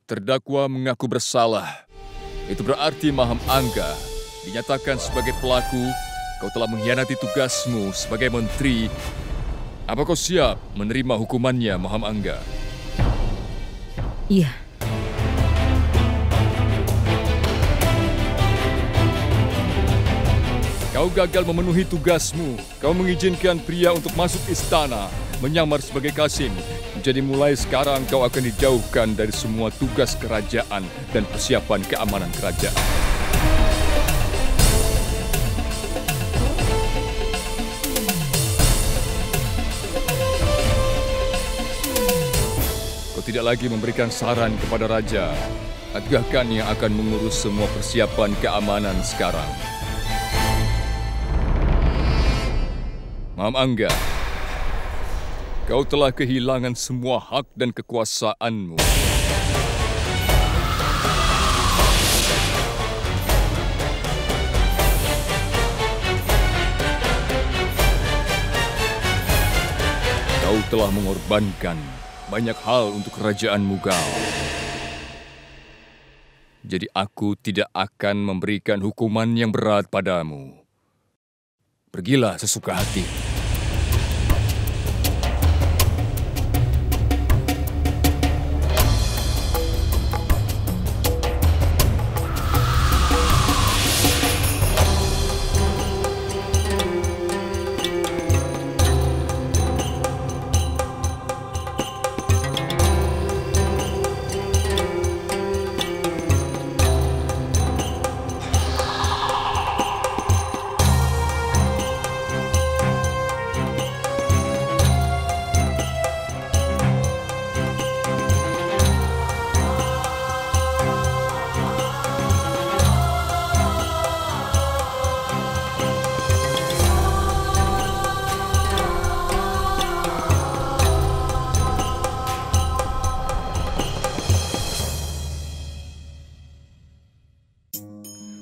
Terdakwa mengaku bersalah. Itu berarti Maham Angga dinyatakan sebagai pelaku. Kau telah mengkhianati tugasmu sebagai menteri. Apa kau siap menerima hukumannya, Maham Angga? Iya. Kau gagal memenuhi tugasmu. Kau mengizinkan pria untuk masuk istana, menyamar sebagai Kasim. Jadi mulai sekarang kau akan dijauhkan dari semua tugas kerajaan dan persiapan keamanan kerajaan. Kau tidak lagi memberikan saran kepada raja. Adgah Khan yang akan mengurus semua persiapan keamanan sekarang. Maham Angga, kau telah kehilangan semua hak dan kekuasaanmu. Kau telah mengorbankan banyak hal untuk kerajaan Mughal. Jadi aku tidak akan memberikan hukuman yang berat padamu. Pergilah sesuka hati.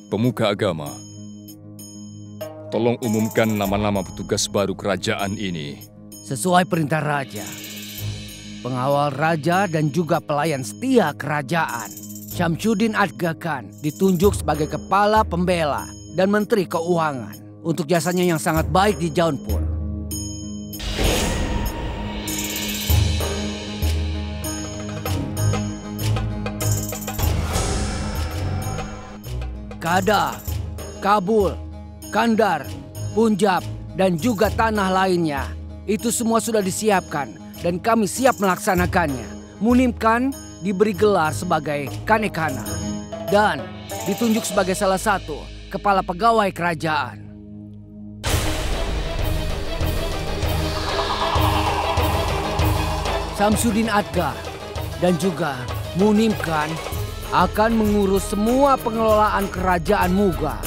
Pemuka agama, tolong umumkan nama-nama petugas baru kerajaan ini. Sesuai perintah raja, pengawal raja dan juga pelayan setia kerajaan, Syamsuddin Adgah Khan ditunjuk sebagai kepala pembela dan menteri keuangan untuk jasanya yang sangat baik di Jaunpur. Kedah, Kabul, Kandar, Punjab, dan juga tanah lainnya. Itu semua sudah disiapkan dan kami siap melaksanakannya. Munim Khan diberi gelar sebagai Kanekana dan ditunjuk sebagai salah satu kepala pegawai kerajaan. Syamsuddin Adgah dan juga Munim Khan akan mengurus semua pengelolaan kerajaan Mughal.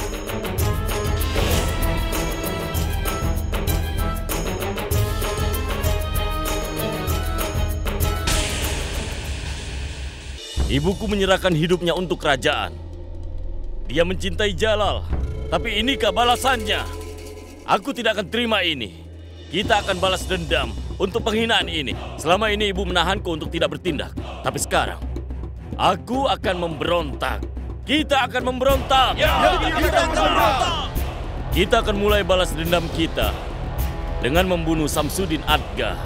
Ibuku menyerahkan hidupnya untuk kerajaan. Dia mencintai Jalal, tapi inikah balasannya? Aku tidak akan terima ini. Kita akan balas dendam untuk penghinaan ini. Selama ini ibu menahanku untuk tidak bertindak, tapi sekarang aku akan memberontak. Kita akan memberontak. Kita akan memberontak. Kita akan mulai balas dendam kita dengan membunuh Syamsuddin Adgah.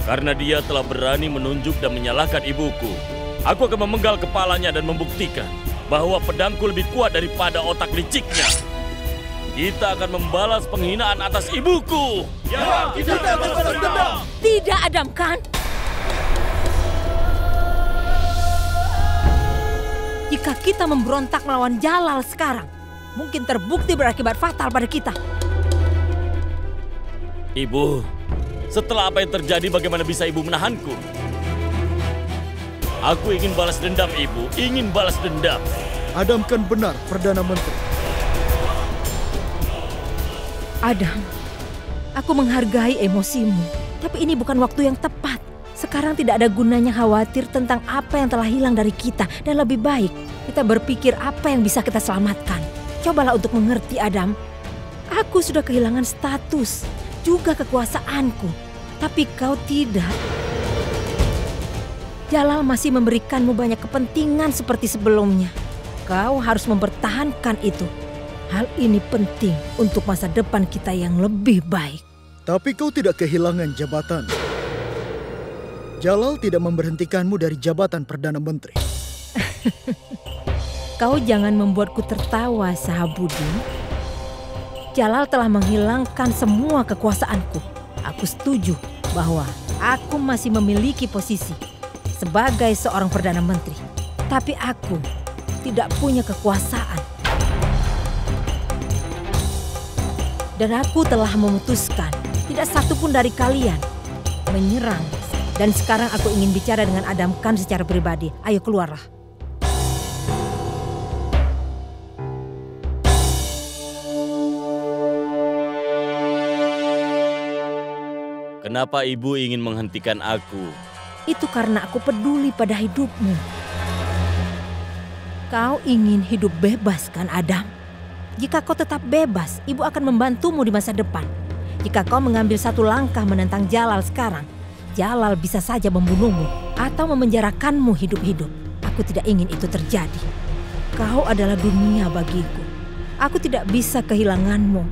Karena dia telah berani menunjuk dan menyalahkan ibuku. Aku akan memenggal kepalanya dan membuktikan bahwa pedangku lebih kuat daripada otak liciknya. Kita akan membalas penghinaan atas ibuku. Kita akan membalas dendam. Tidak, Adam Khan. Jika kita memberontak melawan Jalal sekarang, mungkin terbukti berakibat fatal pada kita. Ibu, setelah apa yang terjadi bagaimana bisa ibu menahanku? Aku ingin balas dendam, ibu. Ingin balas dendam. Adam Khan benar, Perdana Menteri. Adam, aku menghargai emosimu, tapi ini bukan waktu yang tepat. Sekarang tidak ada gunanya khawatir tentang apa yang telah hilang dari kita. Dan lebih baik kita berpikir apa yang bisa kita selamatkan. Cobalah untuk mengerti, Adam. Aku sudah kehilangan status, juga kekuasaanku. Tapi kau tidak. Jalal masih memberikanmu banyak kepentingan seperti sebelumnya. Kau harus mempertahankan itu. Hal ini penting untuk masa depan kita yang lebih baik. Tapi kau tidak kehilangan jabatan. Jalal tidak memberhentikanmu dari jabatan Perdana Menteri. Kau jangan membuatku tertawa, Sahabudin. Jalal telah menghilangkan semua kekuasaanku. Aku setuju bahwa aku masih memiliki posisi sebagai seorang Perdana Menteri. Tapi aku tidak punya kekuasaan. Dan aku telah memutuskan tidak satu pun dari kalian menyerang. Dan sekarang aku ingin bicara dengan Adam Khan secara pribadi. Ayo keluarlah. Kenapa ibu ingin menghentikan aku? Itu karena aku peduli pada hidupmu. Kau ingin hidup bebas kan, Adam? Jika kau tetap bebas, ibu akan membantumu di masa depan. Jika kau mengambil satu langkah menentang Jalal sekarang, Jalal bisa saja membunuhmu atau memenjarakanmu hidup-hidup. Aku tidak ingin itu terjadi. Kau adalah dunia bagiku. Aku tidak bisa kehilanganmu.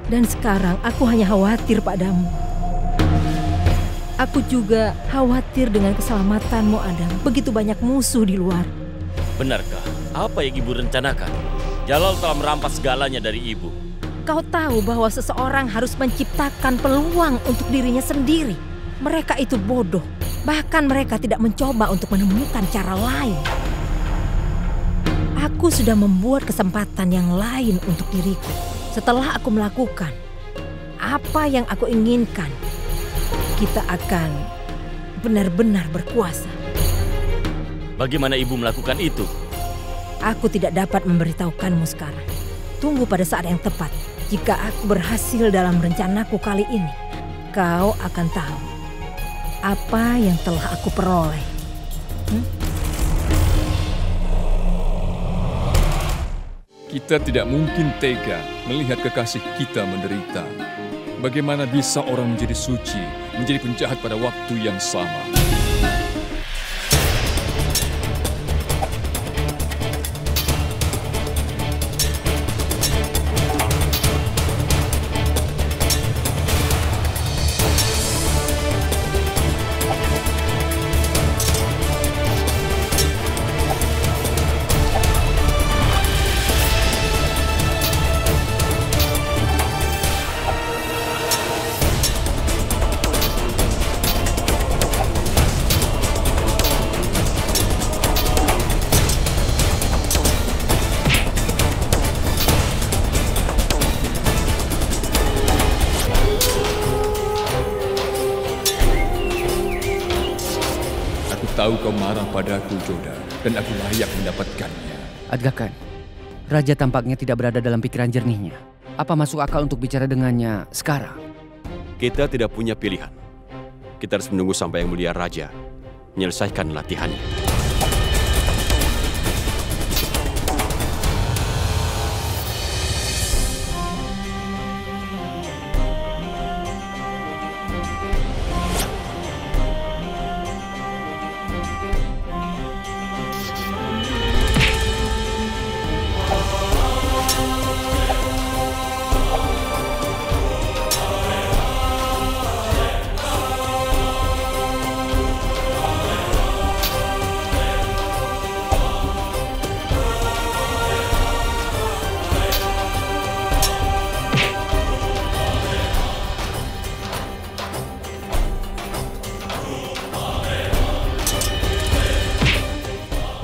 Dan sekarang aku hanya khawatir padamu. Aku juga khawatir dengan keselamatanmu, Adam. Begitu banyak musuh di luar. Benarkah? Apa yang ibu rencanakan? Jalal telah merampas segalanya dari ibu. Kau tahu bahwa seseorang harus menciptakan peluang untuk dirinya sendiri. Mereka itu bodoh. Bahkan mereka tidak mencoba untuk menemukan cara lain. Aku sudah membuat kesempatan yang lain untuk diriku. Setelah aku melakukan apa yang aku inginkan, kita akan benar-benar berkuasa. Bagaimana ibu melakukan itu? Aku tidak dapat memberitahukanmu sekarang. Tunggu pada saat yang tepat. Jika aku berhasil dalam rencanaku kali ini, kau akan tahu apa yang telah aku peroleh. Kita tidak mungkin tega melihat kekasih kita menderita. Bagaimana bisa orang menjadi suci, menjadi penjahat pada waktu yang sama? Tahu kau marah padaku, Joda, dan aku layak mendapatkannya. Aga Khan, Raja tampaknya tidak berada dalam pikiran jernihnya. Apa masuk akal untuk bicara dengannya sekarang? Kita tidak punya pilihan. Kita harus menunggu sampai Yang Mulia Raja menyelesaikan latihannya.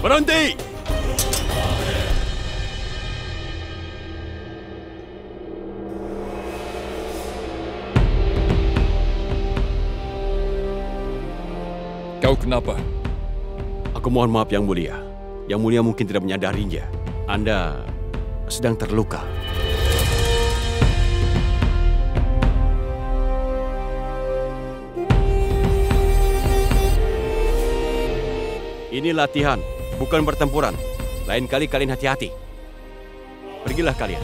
Berhenti! Kau kenapa? Aku mohon maaf Yang Mulia. Yang Mulia mungkin tidak menyadarinya. Anda sedang terluka. Ini latihan, bukan pertempuran. Lain kali kalian hati-hati. Pergilah kalian.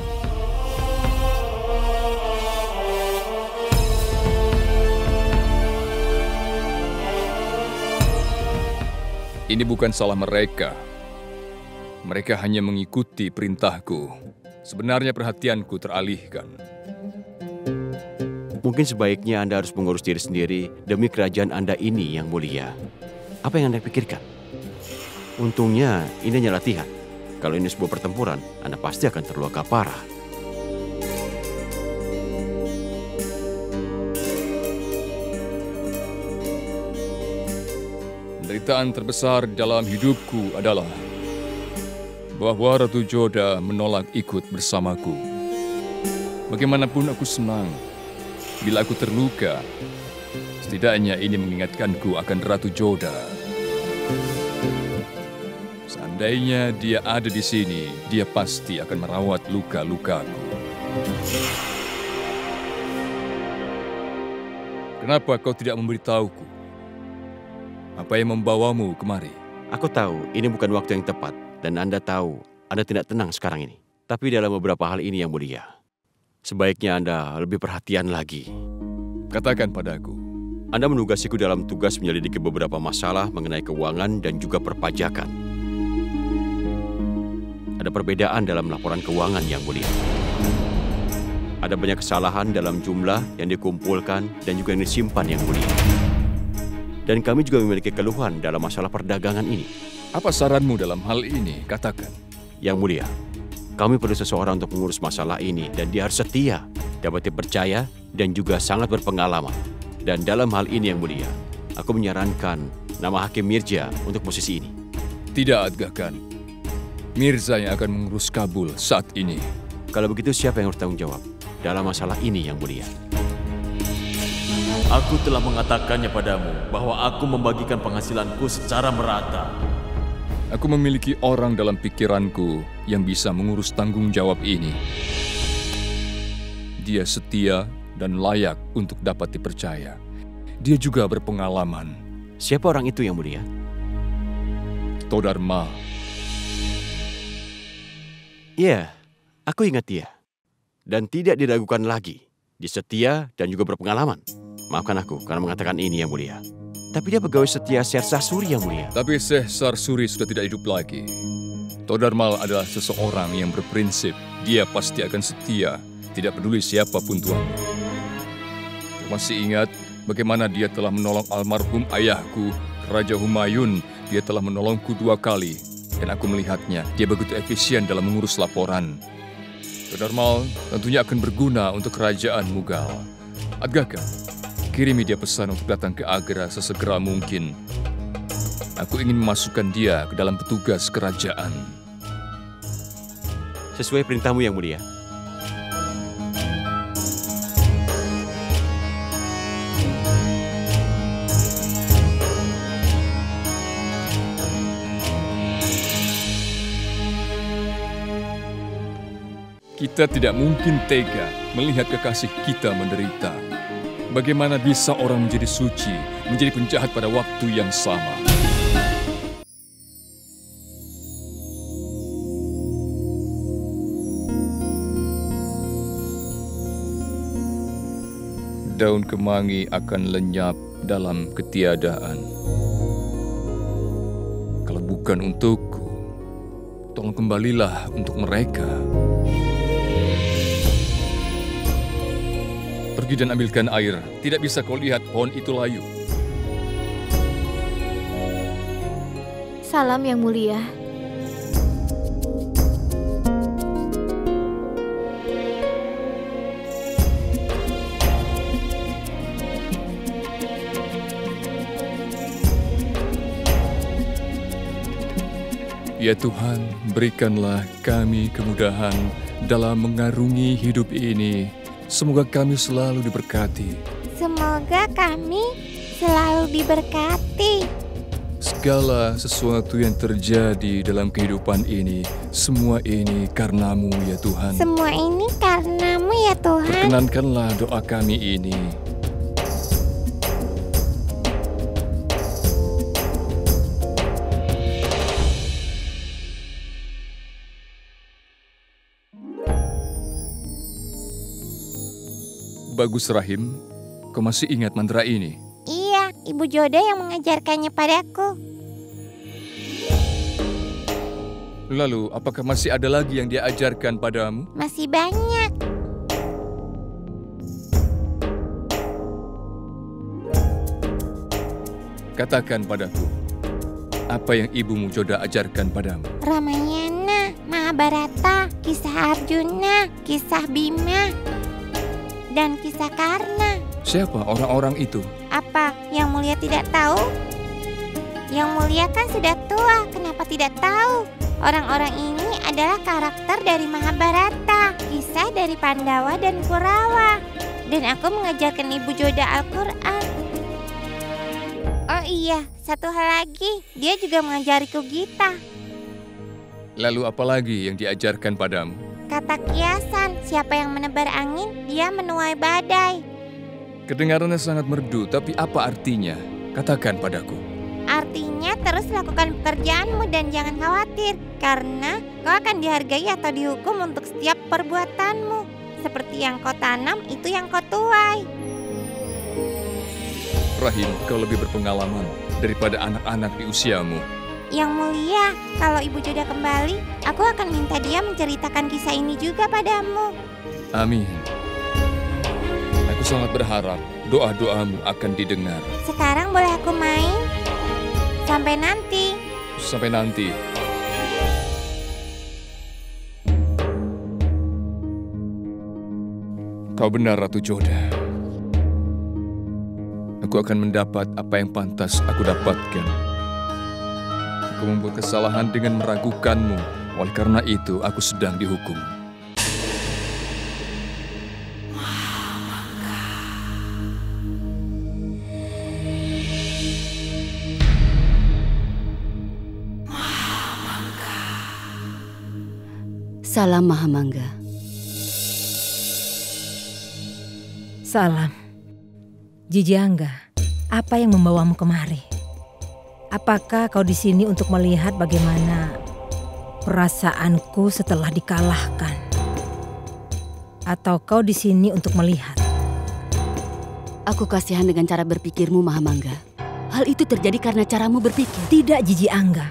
Ini bukan salah mereka. Mereka hanya mengikuti perintahku. Sebenarnya perhatianku teralihkan. Mungkin sebaiknya Anda harus mengurus diri sendiri demi kerajaan Anda ini yang mulia. Apa yang Anda pikirkan? Untungnya ini hanya latihan. Kalau ini sebuah pertempuran, Anda pasti akan terluka parah. Penderitaan terbesar dalam hidupku adalah bahwa Ratu Joda menolak ikut bersamaku. Bagaimanapun aku senang bila aku terluka. Setidaknya ini mengingatkanku akan Ratu Joda. Seandainya dia ada di sini, dia pasti akan merawat luka-lukaku. Kenapa kau tidak memberitahuku? Apa yang membawamu kemari? Aku tahu ini bukan waktu yang tepat dan Anda tahu Anda tidak tenang sekarang ini. Tapi dalam beberapa hal ini yang mulia, sebaiknya Anda lebih perhatian lagi. Katakan padaku. Anda menugasiku dalam tugas menyelidiki beberapa masalah mengenai keuangan dan juga perpajakan. Ada perbedaan dalam laporan keuangan yang mulia. Ada banyak kesalahan dalam jumlah yang dikumpulkan dan juga yang disimpan yang mulia. Dan kami juga memiliki keluhan dalam masalah perdagangan ini. Apa saranmu dalam hal ini? Katakan. Yang mulia, kami perlu seseorang untuk mengurus masalah ini dan dia harus setia, dapat dipercaya, dan juga sangat berpengalaman. Dan dalam hal ini yang mulia, aku menyarankan nama Hakim Mirza untuk posisi ini. Tidak, Adgakan. Mirza yang akan mengurus Kabul saat ini. Kalau begitu siapa yang harus tanggung jawab dalam masalah ini yang mulia? Aku telah mengatakannya padamu bahwa aku membagikan penghasilanku secara merata. Aku memiliki orang dalam pikiranku yang bisa mengurus tanggung jawab ini. Dia setia dan layak untuk dapat dipercaya. Dia juga berpengalaman. Siapa orang itu yang mulia? Todarma. Iya, aku ingat dia. Dan tidak diragukan lagi. Dia setia dan juga berpengalaman. Maafkan aku karena mengatakan ini yang mulia. Tapi dia pegawai setia Syekh Sarsuri yang mulia. Tapi Syekh Sarsuri sudah tidak hidup lagi. Todarmal adalah seseorang yang berprinsip. Dia pasti akan setia, tidak peduli siapapun tuannya. Masih ingat bagaimana dia telah menolong almarhum ayahku, Raja Humayun. Dia telah menolongku 2 kali. Dan aku melihatnya, dia begitu efisien dalam mengurus laporan. Todarmal tentunya akan berguna untuk kerajaan Mughal. Adgakan, kirimi dia pesan untuk datang ke Agra sesegera mungkin. Aku ingin memasukkan dia ke dalam petugas kerajaan. Sesuai perintahmu yang mulia. Kita tidak mungkin tega melihat kekasih kita menderita. Bagaimana bisa orang menjadi suci, menjadi penjahat pada waktu yang sama? Daun kemangi akan lenyap dalam ketiadaan. Kalau bukan untukku, tolong kembalilah untuk mereka. Pergi dan ambilkan air. Tidak bisa kau lihat pohon itu layu. Salam yang mulia. Ya Tuhan, berikanlah kami kemudahan dalam mengarungi hidup ini. Semoga kami selalu diberkati. Semoga kami selalu diberkati. Segala sesuatu yang terjadi dalam kehidupan ini, semua ini karena-Mu ya Tuhan. Semua ini karena-Mu ya Tuhan. Perkenankanlah doa kami ini. Bagus Rahim, kau masih ingat mantra ini? Iya, Ibu Joda yang mengajarkannya padaku. Lalu, apakah masih ada lagi yang dia ajarkan padamu? Masih banyak. Katakan padaku, apa yang ibumu Joda ajarkan padamu? Ramayana, Mahabharata, kisah Arjuna, kisah Bima, dan kisah Karna. Siapa orang-orang itu? Apa yang mulia tidak tahu? Yang mulia kan sudah tua, kenapa tidak tahu? Orang-orang ini adalah karakter dari Mahabharata, kisah dari Pandawa dan Kurawa. Dan aku mengajarkan Ibu Joda Al-Quran. Oh iya, satu hal lagi, dia juga mengajariku Gita. Lalu apa lagi yang diajarkan padamu? Kata kiasan, siapa yang menebar angin, dia menuai badai. Kedengarannya sangat merdu, tapi apa artinya? Katakan padaku. Artinya terus lakukan pekerjaanmu dan jangan khawatir, karena kau akan dihargai atau dihukum untuk setiap perbuatanmu. Seperti yang kau tanam, itu yang kau tuai. Rahim, kau lebih berpengalaman daripada anak-anak di usiamu. Yang mulia, kalau Ibu Joda kembali, aku akan minta dia menceritakan kisah ini juga padamu. Amin. Aku sangat berharap doa-doamu akan didengar. Sekarang boleh aku main? Sampai nanti. Sampai nanti. Kau benar, Ratu Joda. Aku akan mendapat apa yang pantas aku dapatkan. Aku membuat kesalahan dengan meragukanmu. Oleh karena itu, aku sedang dihukum. Salam Mahamangga. Salam. Jiji Angga, apa yang membawamu kemari? Apakah kau di sini untuk melihat bagaimana perasaanku setelah dikalahkan? Atau kau di sini untuk melihat? Aku kasihan dengan cara berpikirmu, Mahamangga. Hal itu terjadi karena caramu berpikir. Tidak, Jiji Angga.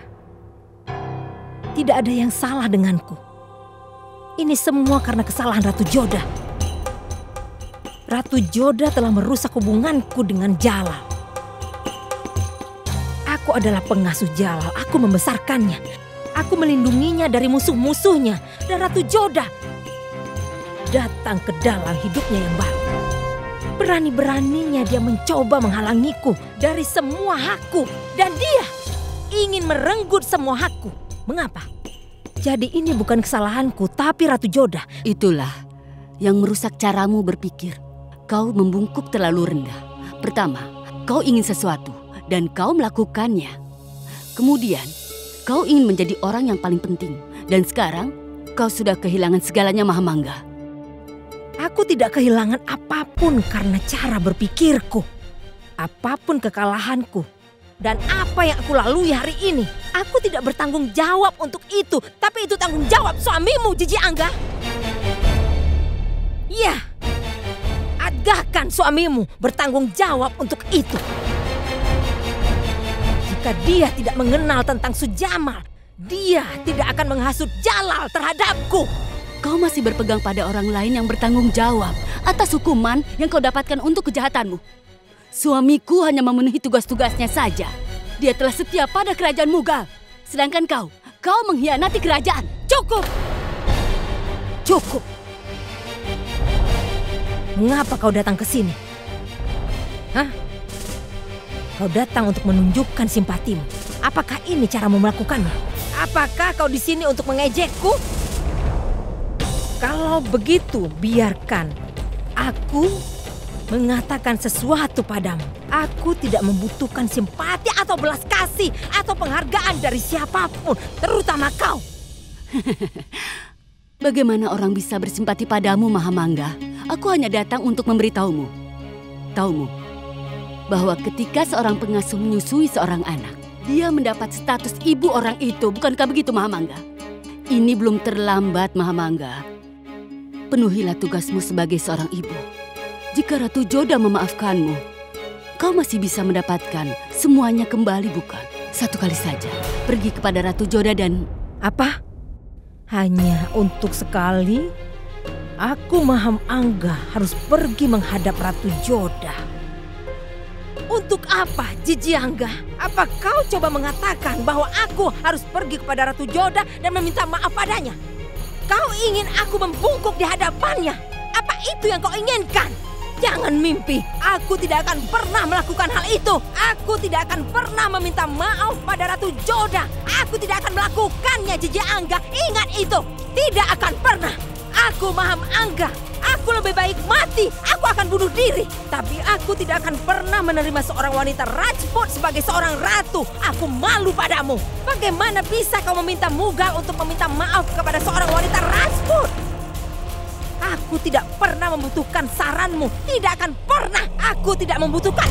Tidak ada yang salah denganku. Ini semua karena kesalahan Ratu Joda. Ratu Joda telah merusak hubunganku dengan Jalal. Aku adalah pengasuh Jalal, aku membesarkannya. Aku melindunginya dari musuh-musuhnya. Dan Ratu Joda datang ke dalam hidupnya yang baru. Berani-beraninya dia mencoba menghalangiku dari semua hakku. Dan dia ingin merenggut semua hakku. Mengapa? Jadi ini bukan kesalahanku, tapi Ratu Joda. Itulah yang merusak caramu berpikir. Kau membungkuk terlalu rendah. Pertama, kau ingin sesuatu dan kau melakukannya. Kemudian, kau ingin menjadi orang yang paling penting. Dan sekarang, kau sudah kehilangan segalanya, Mahamangga. Aku tidak kehilangan apapun karena cara berpikirku. Apapun kekalahanku. Dan apa yang aku lalui hari ini, aku tidak bertanggung jawab untuk itu. Tapi itu tanggung jawab suamimu, Jiji Angga. Ya, agahkan suamimu bertanggung jawab untuk itu. Jika dia tidak mengenal tentang Sujamal, dia tidak akan menghasut Jalal terhadapku. Kau masih berpegang pada orang lain yang bertanggung jawab atas hukuman yang kau dapatkan untuk kejahatanmu. Suamiku hanya memenuhi tugas-tugasnya saja. Dia telah setia pada kerajaan Mughal. Sedangkan kau mengkhianati kerajaan. Cukup! Cukup! Mengapa kau datang ke sini? Hah? Kau datang untuk menunjukkan simpatimu. Apakah ini caramu melakukannya? Apakah kau di sini untuk mengejekku? Kalau begitu, biarkan aku mengatakan sesuatu padamu. Aku tidak membutuhkan simpati atau belas kasih atau penghargaan dari siapapun, terutama kau. Bagaimana orang bisa bersimpati padamu, Mahamangga? Aku hanya datang untuk memberitahumu. Taumu, bahwa ketika seorang pengasuh menyusui seorang anak, dia mendapat status ibu orang itu. Bukankah begitu, Mahamangga? Ini belum terlambat, Mahamangga. Penuhilah tugasmu sebagai seorang ibu. Jika Ratu Joda memaafkanmu, kau masih bisa mendapatkan semuanya kembali, bukan? Satu kali saja, pergi kepada Ratu Joda dan... Apa? Hanya untuk sekali, aku Maham Angga harus pergi menghadap Ratu Joda. Untuk apa, Jiji Angga? Apa kau coba mengatakan bahwa aku harus pergi kepada Ratu Joda dan meminta maaf padanya? Kau ingin aku membungkuk di hadapannya? Apa itu yang kau inginkan? Jangan mimpi, aku tidak akan pernah melakukan hal itu. Aku tidak akan pernah meminta maaf pada Ratu Joda. Aku tidak akan melakukannya, Jiji Angga. Ingat itu, tidak akan pernah. Aku Maham Angga. Aku lebih baik mati. Aku akan bunuh diri. Tapi aku tidak akan pernah menerima seorang wanita Rajput sebagai seorang ratu. Aku malu padamu. Bagaimana bisa kau meminta Mughal untuk meminta maaf kepada seorang wanita Rajput? Aku tidak pernah membutuhkan saranmu. Tidak akan pernah. Aku tidak membutuhkan.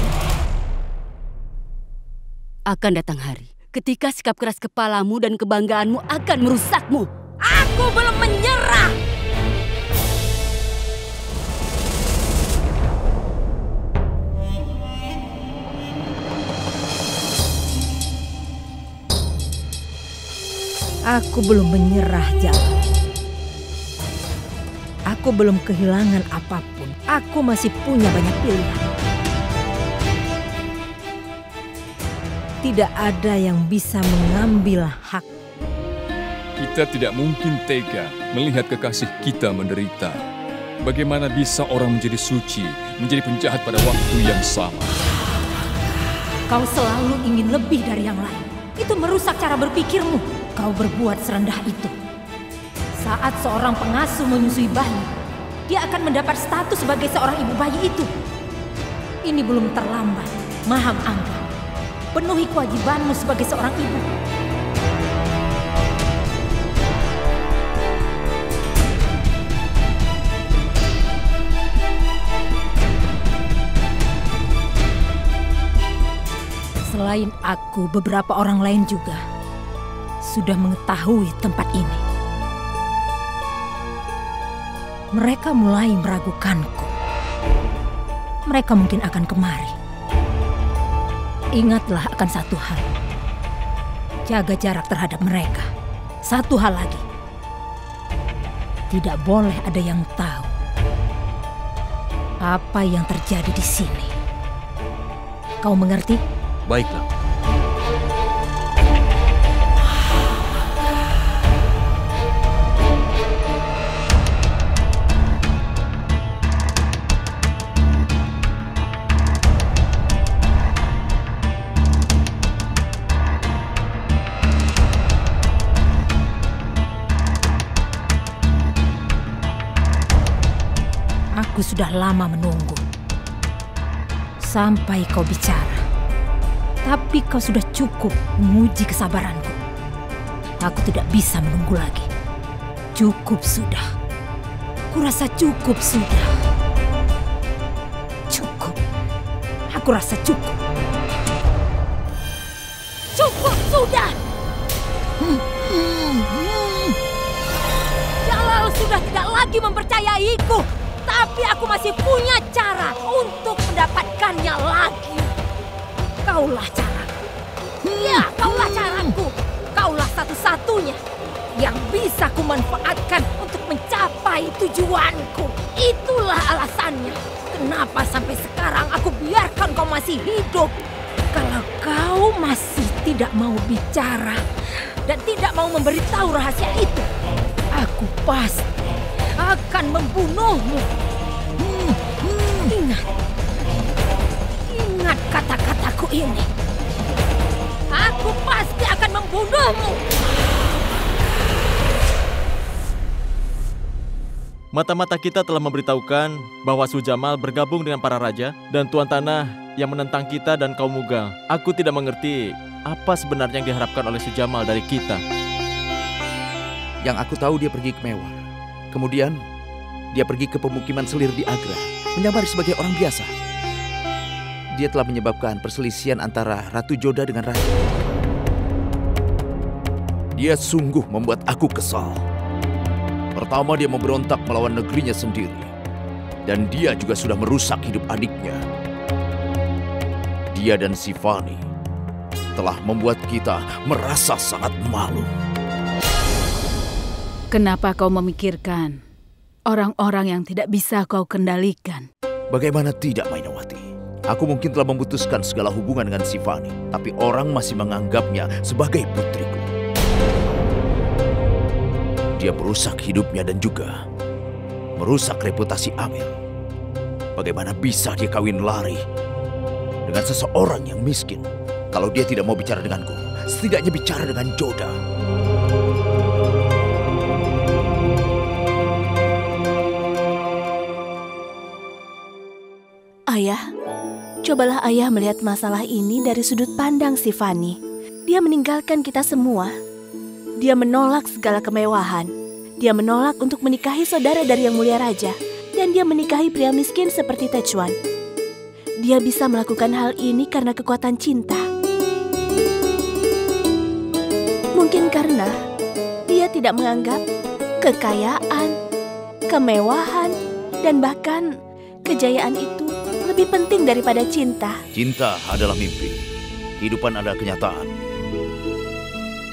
Akan datang hari ketika sikap keras kepalamu dan kebanggaanmu akan merusakmu. Aku belum menyerah. Aku belum menyerah, Jalal. Aku belum kehilangan apapun. Aku masih punya banyak pilihan. Tidak ada yang bisa mengambil hak. Kita tidak mungkin tega melihat kekasih kita menderita. Bagaimana bisa orang menjadi suci, menjadi penjahat pada waktu yang sama? Kau selalu ingin lebih dari yang lain. Itu merusak cara berpikirmu. Kau berbuat serendah itu. Saat seorang pengasuh menyusui bayi, dia akan mendapat status sebagai seorang ibu bayi itu. Ini belum terlambat, Maham Angga. Penuhi kewajibanmu sebagai seorang ibu. Selain aku, beberapa orang lain juga sudah mengetahui tempat ini. Mereka mulai meragukanku. Mereka mungkin akan kemari. Ingatlah akan satu hal. Jaga jarak terhadap mereka. Satu hal lagi. Tidak boleh ada yang tahu apa yang terjadi di sini. Kau mengerti? Baiklah. Aku sudah lama menunggu. Sampai kau bicara. Tapi kau sudah cukup menguji kesabaranku. Aku tidak bisa menunggu lagi. Cukup sudah. Kurasa cukup sudah. Cukup. Aku rasa cukup. Cukup sudah. Jalal sudah tidak lagi mempercayaiku. Tapi aku masih punya cara untuk mendapatkannya lagi. Kaulah caraku. Ya, kaulah caraku. Kaulah satu-satunya yang bisa kumanfaatkan untuk mencapai tujuanku. Itulah alasannya. Kenapa sampai sekarang aku biarkan kau masih hidup. Kalau kau masih tidak mau bicara dan tidak mau memberitahu rahasia itu, aku pasti akan membunuhmu. Ingat kata-kataku ini. Aku pasti akan membunuhmu. Mata-mata kita telah memberitahukan bahwa Sujamal bergabung dengan para raja dan tuan tanah yang menentang kita dan kaum Mughal. Aku tidak mengerti apa sebenarnya yang diharapkan oleh Sujamal dari kita. Yang aku tahu dia pergi ke Mewar. Kemudian dia pergi ke pemukiman selir di Agra, menyamar sebagai orang biasa. Dia telah menyebabkan perselisihan antara Ratu Joda dengan raja. Dia sungguh membuat aku kesal. Pertama dia memberontak melawan negerinya sendiri. Dan dia juga sudah merusak hidup adiknya. Dia dan Sifani telah membuat kita merasa sangat malu. Kenapa kau memikirkan orang-orang yang tidak bisa kau kendalikan? Bagaimana tidak, Mainawati? Aku mungkin telah memutuskan segala hubungan dengan Sifani, tapi orang masih menganggapnya sebagai putriku. Dia merusak hidupnya dan juga merusak reputasi Amir. Bagaimana bisa dia kawin lari dengan seseorang yang miskin? Kalau dia tidak mau bicara denganku, setidaknya bicara dengan Joda. Ayah, cobalah ayah melihat masalah ini dari sudut pandang Sifani. Dia meninggalkan kita semua. Dia menolak segala kemewahan. Dia menolak untuk menikahi saudara dari Yang Mulia Raja. Dan dia menikahi pria miskin seperti Techuan. Dia bisa melakukan hal ini karena kekuatan cinta. Mungkin karena dia tidak menganggap kekayaan, kemewahan, dan bahkan kejayaan itu lebih penting daripada cinta. Cinta adalah mimpi. Kehidupan adalah kenyataan.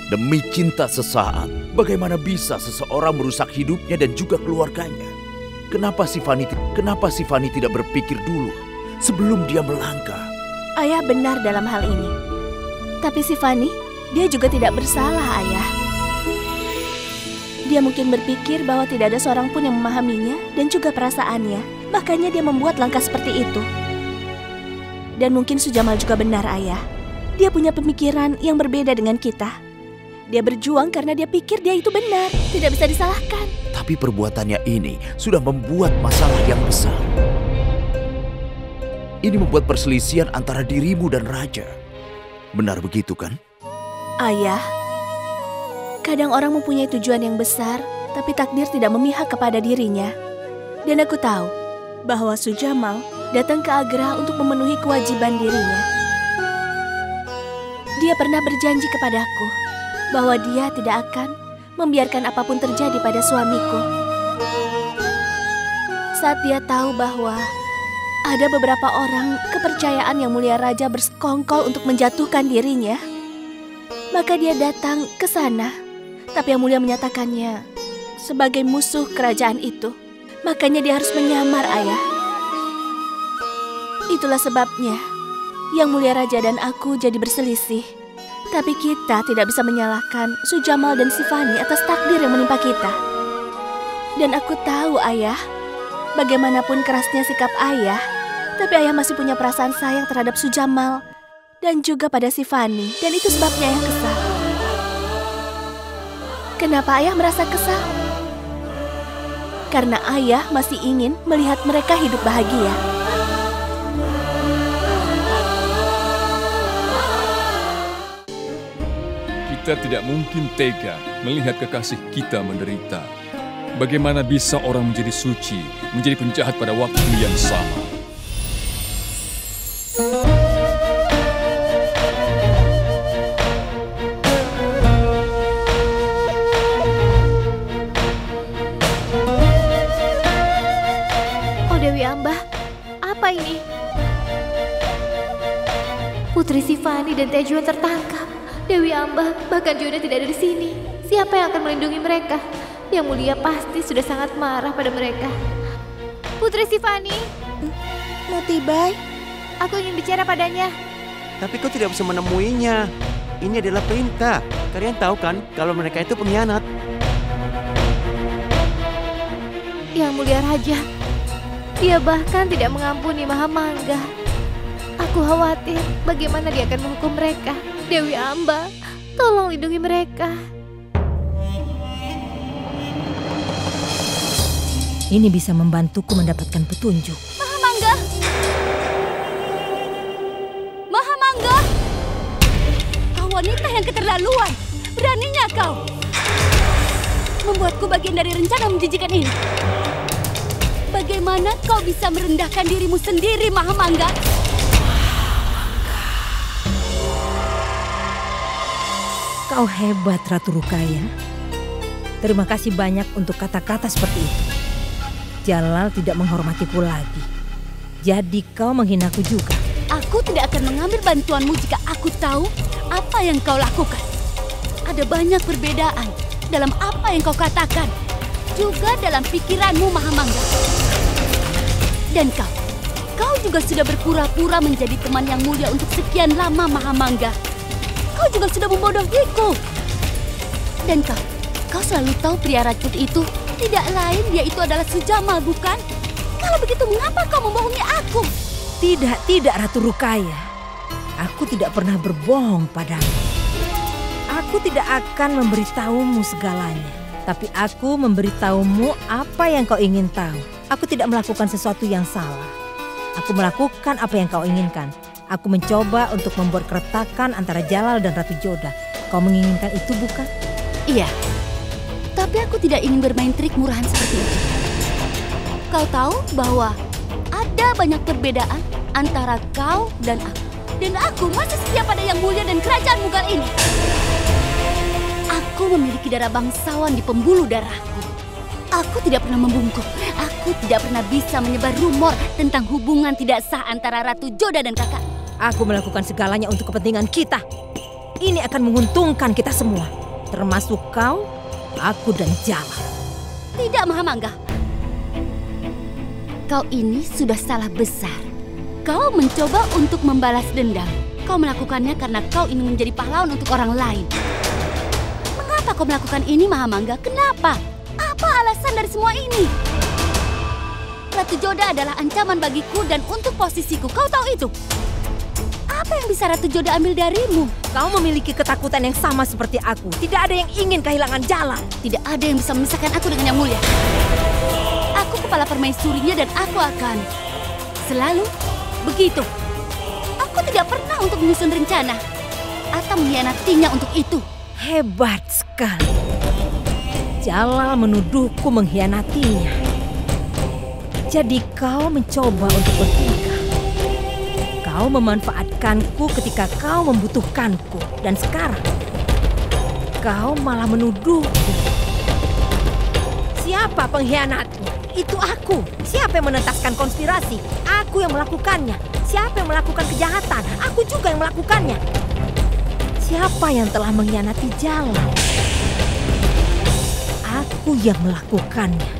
Demi cinta sesaat, bagaimana bisa seseorang merusak hidupnya dan juga keluarganya? Kenapa Sifani tidak berpikir dulu sebelum dia melangkah? Ayah benar dalam hal ini. Tapi Sifani, dia juga tidak bersalah, Ayah. Dia mungkin berpikir bahwa tidak ada seorang pun yang memahaminya dan juga perasaannya. Makanya dia membuat langkah seperti itu. Dan mungkin Sujamal juga benar, Ayah. Dia punya pemikiran yang berbeda dengan kita. Dia berjuang karena dia pikir dia itu benar. Tidak bisa disalahkan. Tapi perbuatannya ini sudah membuat masalah yang besar. Ini membuat perselisihan antara dirimu dan Raja. Benar begitu kan? Ayah, kadang orang mempunyai tujuan yang besar, tapi takdir tidak memihak kepada dirinya. Dan aku tahu bahwa Sujamal datang ke Agra untuk memenuhi kewajiban dirinya. Dia pernah berjanji kepadaku bahwa dia tidak akan membiarkan apapun terjadi pada suamiku. Saat dia tahu bahwa ada beberapa orang kepercayaan Yang Mulia Raja bersekongkol untuk menjatuhkan dirinya, maka dia datang ke sana. Tapi Yang Mulia menyatakannya sebagai musuh kerajaan itu. Makanya dia harus menyamar, Ayah. Itulah sebabnya Yang Mulia Raja dan aku jadi berselisih. Tapi kita tidak bisa menyalahkan Sujamal dan Sifani atas takdir yang menimpa kita. Dan aku tahu, Ayah, bagaimanapun kerasnya sikap Ayah, tapi Ayah masih punya perasaan sayang terhadap Sujamal dan juga pada Sifani. Dan itu sebabnya Ayah kesal. Kenapa Ayah merasa kesal? Karena Ayah masih ingin melihat mereka hidup bahagia. Kita tidak mungkin tega melihat kekasih kita menderita. Bagaimana bisa orang menjadi suci, menjadi penjahat pada waktu yang sama? Oh Dewi Ambah, apa ini? Putri Sifani dan Tejuan tertangkap. Dewi Ambah, bahkan Joda tidak ada di sini. Siapa yang akan melindungi mereka? Yang Mulia pasti sudah sangat marah pada mereka. Putri Sifani, Mutibai, aku ingin bicara padanya. Tapi kau tidak bisa menemuinya. Ini adalah perintah. Kalian tahu kan kalau mereka itu pengkhianat. Yang Mulia Raja, dia bahkan tidak mengampuni Mahamangga. Aku khawatir bagaimana dia akan menghukum mereka. Dewi Ambah, tolong lindungi mereka. Ini bisa membantuku mendapatkan petunjuk. Mahamangga! Mahamangga! Kau wanita yang keterlaluan. Beraninya kau membuatku bagian dari rencana menjijikan ini. Bagaimana kau bisa merendahkan dirimu sendiri, Mahamangga? Kau hebat, Ratu Rukaya. Terima kasih banyak untuk kata-kata seperti itu. Jalal tidak menghormatiku lagi. Jadi kau menghinaku juga. Aku tidak akan mengambil bantuanmu jika aku tahu apa yang kau lakukan. Ada banyak perbedaan dalam apa yang kau katakan. Juga dalam pikiranmu, Mahamangga. Dan kau juga sudah berpura-pura menjadi teman yang mulia untuk sekian lama, Mahamangga. Kau juga sudah membodohiku. Dan kau selalu tahu pria racun itu tidak lain, dia itu adalah Sujamal, bukan? Kalau begitu, mengapa kau membohongi aku? Tidak, Ratu Rukaya. Aku tidak pernah berbohong padamu. Aku tidak akan memberitahumu segalanya. Tapi aku memberitahumu apa yang kau ingin tahu. Aku tidak melakukan sesuatu yang salah. Aku melakukan apa yang kau inginkan. Aku mencoba untuk membuat keretakan antara Jalal dan Ratu Joda. Kau menginginkan itu, bukan? Iya. Tapi aku tidak ingin bermain trik murahan seperti itu. Kau tahu bahwa ada banyak perbedaan antara kau dan aku. Dan aku masih setia pada Yang Mulia dan kerajaan Mughal ini. Aku memiliki darah bangsawan di pembuluh darahku. Aku tidak pernah membungkuk. Aku tidak pernah bisa menyebar rumor tentang hubungan tidak sah antara Ratu Joda dan kakak. Aku melakukan segalanya untuk kepentingan kita. Ini akan menguntungkan kita semua. Termasuk kau, aku dan Jalal. Tidak, Mahamangga. Kau ini sudah salah besar. Kau mencoba untuk membalas dendam. Kau melakukannya karena kau ingin menjadi pahlawan untuk orang lain. Mengapa kau melakukan ini, Mahamangga? Kenapa? Apa alasan dari semua ini? Ratu Joda adalah ancaman bagiku dan untuk posisiku. Kau tahu itu? Apa yang bisa Ratu Joda ambil darimu? Kau memiliki ketakutan yang sama seperti aku. Tidak ada yang ingin kehilangan Jalal. Tidak ada yang bisa memisahkan aku dengan Yang Mulia. Aku kepala permaisurinya dan aku akan selalu begitu. Aku tidak pernah untuk menyusun rencana atau mengkhianatinya untuk itu. Hebat sekali. Jalal menuduhku mengkhianatinya. Jadi kau mencoba untuk bertiga. Kau memanfaatkanku ketika kau membutuhkanku. Dan sekarang kau malah menuduhku. Siapa pengkhianatmu? Itu aku. Siapa yang menentaskan konspirasi? Aku yang melakukannya. Siapa yang melakukan kejahatan? Aku juga yang melakukannya. Siapa yang telah mengkhianati Jalal? Aku yang melakukannya.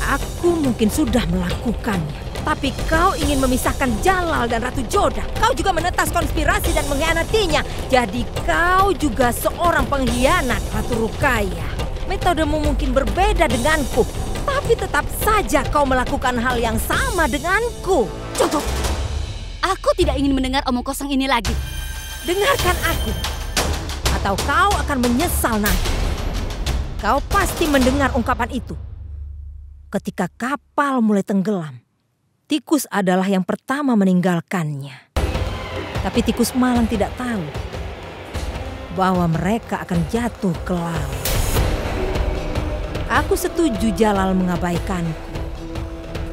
Aku mungkin sudah melakukannya. Tapi kau ingin memisahkan Jalal dan Ratu Joda. Kau juga menetas konspirasi dan mengkhianatinya. Jadi kau juga seorang pengkhianat, Ratu Rukaya. Metodemu mungkin berbeda denganku. Tapi tetap saja kau melakukan hal yang sama denganku. Cukup. Aku tidak ingin mendengar omong kosong ini lagi. Dengarkan aku. Atau kau akan menyesal nanti. Kau pasti mendengar ungkapan itu. Ketika kapal mulai tenggelam, tikus adalah yang pertama meninggalkannya. Tapi tikus malang tidak tahu bahwa mereka akan jatuh ke laut. Aku setuju Jalal mengabaikanku.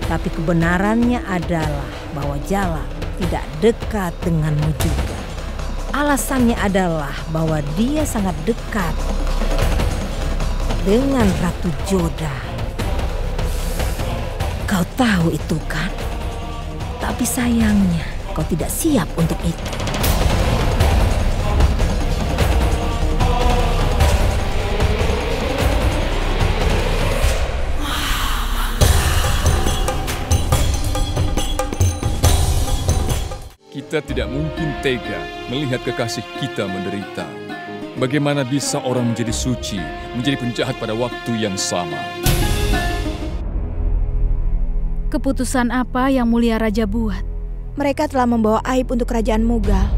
Tapi kebenarannya adalah bahwa Jalal tidak dekat denganmu juga. Alasannya adalah bahwa dia sangat dekat dengan Ratu Joda. Kau tahu itu kan? Tapi sayangnya kau tidak siap untuk itu. Kita tidak mungkin tega melihat kekasih kita menderita. Bagaimana bisa orang menjadi suci, menjadi penjahat pada waktu yang sama? Keputusan apa yang Mulia Raja buat? Mereka telah membawa aib untuk kerajaan Mughal.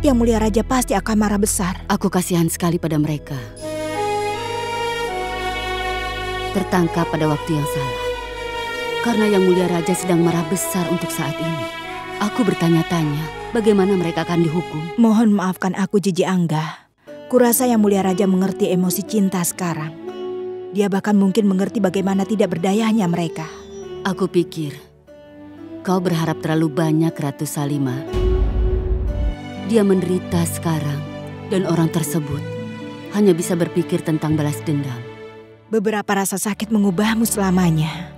Yang Mulia Raja pasti akan marah besar. Aku kasihan sekali pada mereka. Tertangkap pada waktu yang salah. Karena Yang Mulia Raja sedang marah besar untuk saat ini. Aku bertanya-tanya, bagaimana mereka akan dihukum? Mohon maafkan aku, Jiji Angga. Kurasa Yang Mulia Raja mengerti emosi cinta sekarang. Dia bahkan mungkin mengerti bagaimana tidak berdayanya mereka. Aku pikir, kau berharap terlalu banyak, Ratu Salimah. Dia menderita sekarang, dan orang tersebut hanya bisa berpikir tentang balas dendam. Beberapa rasa sakit mengubahmu selamanya.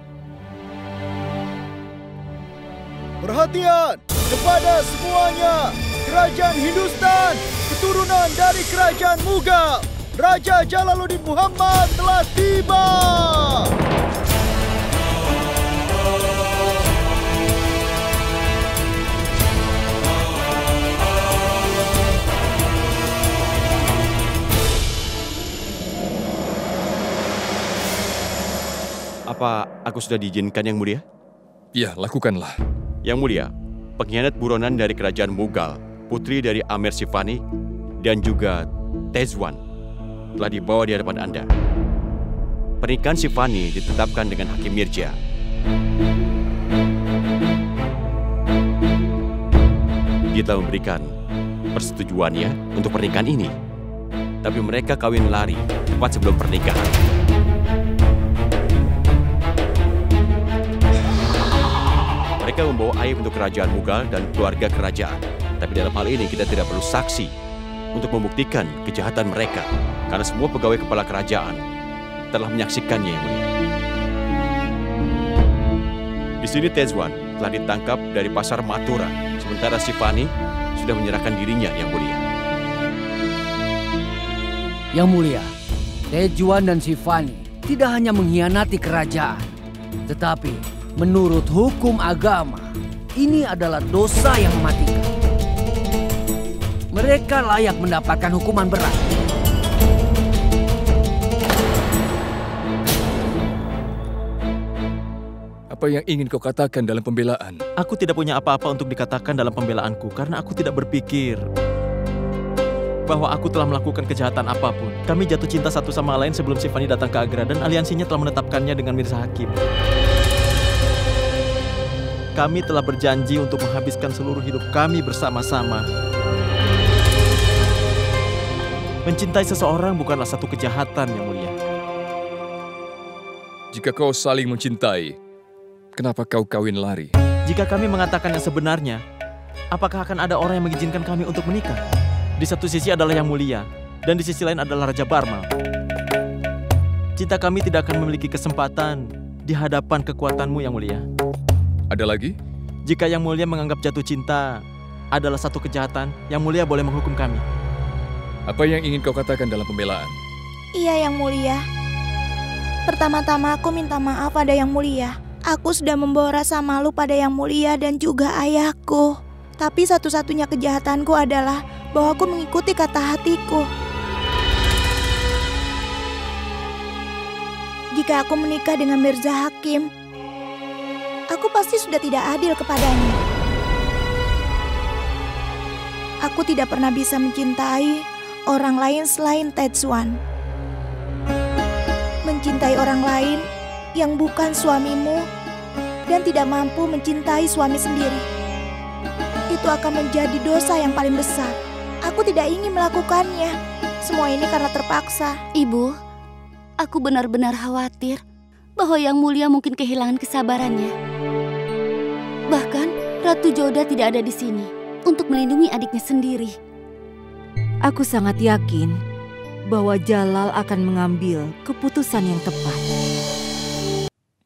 Perhatian kepada semuanya, Kerajaan Hindustan keturunan dari kerajaan Mughal, Raja Jalaluddin Muhammad telah tiba. Apa aku sudah diizinkan, Yang Mulia? Ya, lakukanlah. Yang Mulia, pengkhianat buronan dari kerajaan Mughal, putri dari Amir Sifani, dan juga Tezwan telah dibawa di hadapan Anda. Pernikahan Sifani ditetapkan dengan Hakim Mirja. Dia telah memberikan persetujuannya untuk pernikahan ini. Tapi mereka kawin lari tepat sebelum pernikahan. Mereka membawa aib untuk kerajaan Mughal dan keluarga kerajaan. Tapi dalam hal ini kita tidak perlu saksi untuk membuktikan kejahatan mereka. Karena semua pegawai kepala kerajaan telah menyaksikannya, Yang Mulia. Di sini Tezwan telah ditangkap dari pasar Mathura. Sementara Sifani sudah menyerahkan dirinya, Yang Mulia. Yang Mulia, Tezwan dan Sifani tidak hanya mengkhianati kerajaan, tetapi menurut hukum agama, ini adalah dosa yang mematikan. Mereka layak mendapatkan hukuman berat. Apa yang ingin kau katakan dalam pembelaan? Aku tidak punya apa-apa untuk dikatakan dalam pembelaanku karena aku tidak berpikir bahwa aku telah melakukan kejahatan apapun. Kami jatuh cinta satu sama lain sebelum Sifani datang ke Agra dan aliansinya telah menetapkannya dengan Mirza Hakim. Kami telah berjanji untuk menghabiskan seluruh hidup kami bersama-sama. Mencintai seseorang bukanlah satu kejahatan, Yang Mulia. Jika kau saling mencintai, kenapa kau kawin lari? Jika kami mengatakan yang sebenarnya, apakah akan ada orang yang mengizinkan kami untuk menikah? Di satu sisi adalah Yang Mulia, dan di sisi lain adalah Raja Barmal. Cinta kami tidak akan memiliki kesempatan di hadapan kekuatanmu, Yang Mulia. Ada lagi? Jika Yang Mulia menganggap jatuh cinta adalah satu kejahatan, Yang Mulia boleh menghukum kami. Apa yang ingin kau katakan dalam pembelaan? Iya, Yang Mulia. Pertama-tama aku minta maaf pada Yang Mulia. Aku sudah membawa rasa malu pada Yang Mulia dan juga ayahku. Tapi satu-satunya kejahatanku adalah bahwa aku mengikuti kata hatiku. Jika aku menikah dengan Mirza Hakim, aku pasti sudah tidak adil kepadanya. Aku tidak pernah bisa mencintai orang lain selain Tezwan. Mencintai orang lain yang bukan suamimu dan tidak mampu mencintai suami sendiri, itu akan menjadi dosa yang paling besar. Aku tidak ingin melakukannya. Semua ini karena terpaksa. Ibu, aku benar-benar khawatir bahwa Yang Mulia mungkin kehilangan kesabarannya. Bahkan Ratu Joda tidak ada di sini untuk melindungi adiknya sendiri. Aku sangat yakin bahwa Jalal akan mengambil keputusan yang tepat.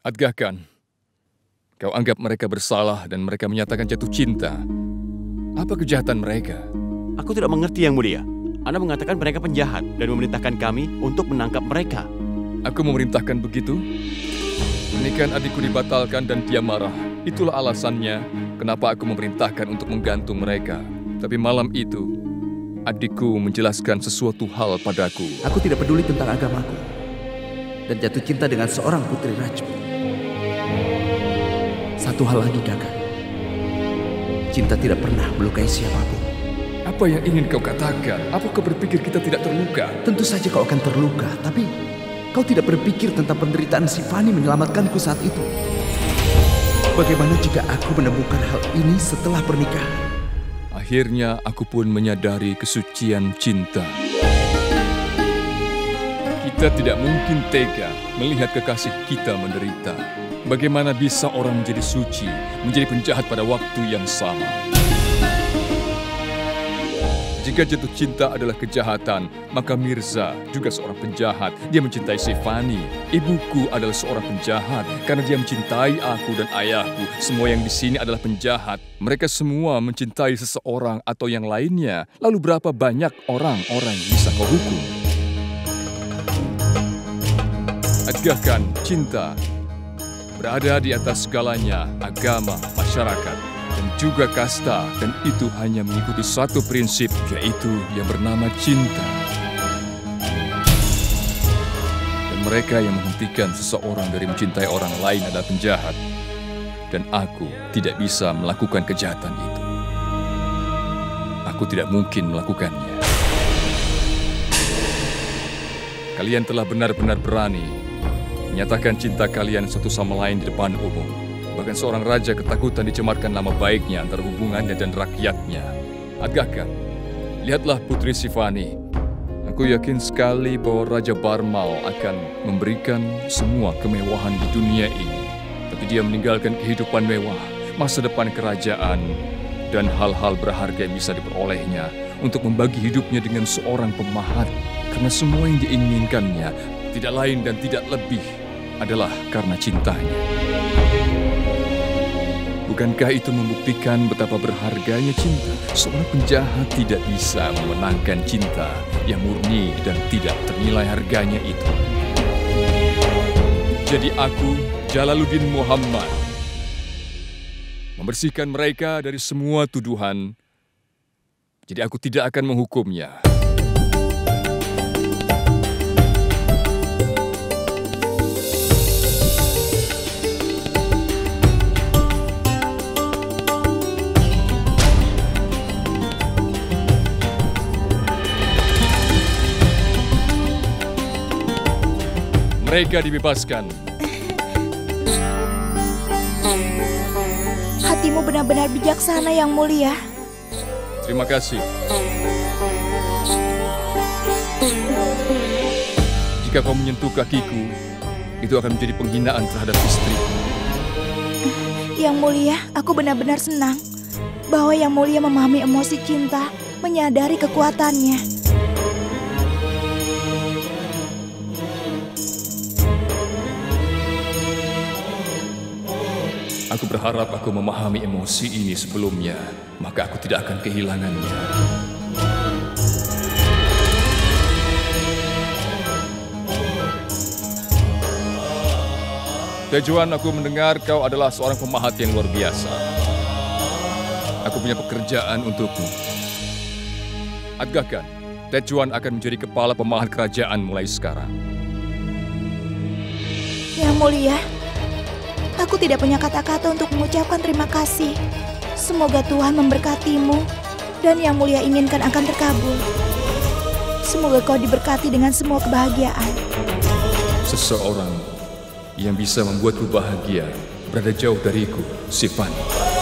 Adgah Khan, kau anggap mereka bersalah dan mereka menyatakan jatuh cinta. Apa kejahatan mereka? Aku tidak mengerti, Yang Mulia. Anda mengatakan mereka penjahat dan memerintahkan kami untuk menangkap mereka. Aku memerintahkan begitu? Pernikahan adikku dibatalkan dan dia marah. Itulah alasannya kenapa aku memerintahkan untuk menggantung mereka. Tapi malam itu, adikku menjelaskan sesuatu hal padaku. Aku tidak peduli tentang agamaku dan jatuh cinta dengan seorang putri Rajput. Satu hal lagi, kakak. Cinta tidak pernah melukai siapapun. Apa yang ingin kau katakan? Apa kau berpikir kita tidak terluka? Tentu saja kau akan terluka, tapi kau tidak berpikir tentang penderitaan Sifani menyelamatkanku saat itu. Bagaimana jika aku menemukan hal ini setelah pernikahan? Akhirnya aku pun menyadari kesucian cinta. Kita tidak mungkin tega melihat kekasih kita menderita. Bagaimana bisa orang menjadi suci, menjadi penjahat pada waktu yang sama? Jika jatuh cinta adalah kejahatan, maka Mirza juga seorang penjahat. Dia mencintai Sifani. Ibuku adalah seorang penjahat karena dia mencintai aku dan ayahku. Semua yang di sini adalah penjahat. Mereka semua mencintai seseorang atau yang lainnya. Lalu berapa banyak orang-orang yang bisa kau hukum? Agakkan cinta berada di atas segalanya, agama, masyarakat, dan juga kasta, dan itu hanya mengikuti satu prinsip, yaitu yang bernama cinta. Dan mereka yang menghentikan seseorang dari mencintai orang lain adalah penjahat, dan aku tidak bisa melakukan kejahatan itu. Aku tidak mungkin melakukannya. Kalian telah benar-benar berani menyatakan cinta kalian satu sama lain di depan umum. Bahkan seorang raja ketakutan dicemarkan nama baiknya antara hubungannya dan rakyatnya. Agakkan, lihatlah Putri Sifani. Aku yakin sekali bahwa Raja Barmal akan memberikan semua kemewahan di dunia ini. Tapi dia meninggalkan kehidupan mewah, masa depan kerajaan, dan hal-hal berharga yang bisa diperolehnya untuk membagi hidupnya dengan seorang pemahat. Karena semua yang diinginkannya tidak lain dan tidak lebih adalah karena cintanya. Bukankah itu membuktikan betapa berharganya cinta? Seorang penjahat tidak bisa memenangkan cinta yang murni dan tidak ternilai harganya itu. Jadi aku, Jalaluddin Muhammad, membersihkan mereka dari semua tuduhan. Jadi aku tidak akan menghukumnya. Mereka dibebaskan. Hatimu benar-benar bijaksana, Yang Mulia. Terima kasih. Jika kau menyentuh kakiku, itu akan menjadi penghinaan terhadap istriku. Yang Mulia, aku benar-benar senang bahwa Yang Mulia memahami emosi cinta, menyadari kekuatannya. Aku berharap aku memahami emosi ini sebelumnya, maka aku tidak akan kehilangannya. Tejuan, aku mendengar kau adalah seorang pemahat yang luar biasa. Aku punya pekerjaan untukmu. Agakkan, Tejuan akan menjadi kepala pemahat kerajaan mulai sekarang. Yang Mulia, aku tidak punya kata-kata untuk mengucapkan terima kasih. Semoga Tuhan memberkatimu dan yang Mulia inginkan akan terkabul. Semoga kau diberkati dengan semua kebahagiaan. Seseorang yang bisa membuatku bahagia berada jauh dariku, Sifani.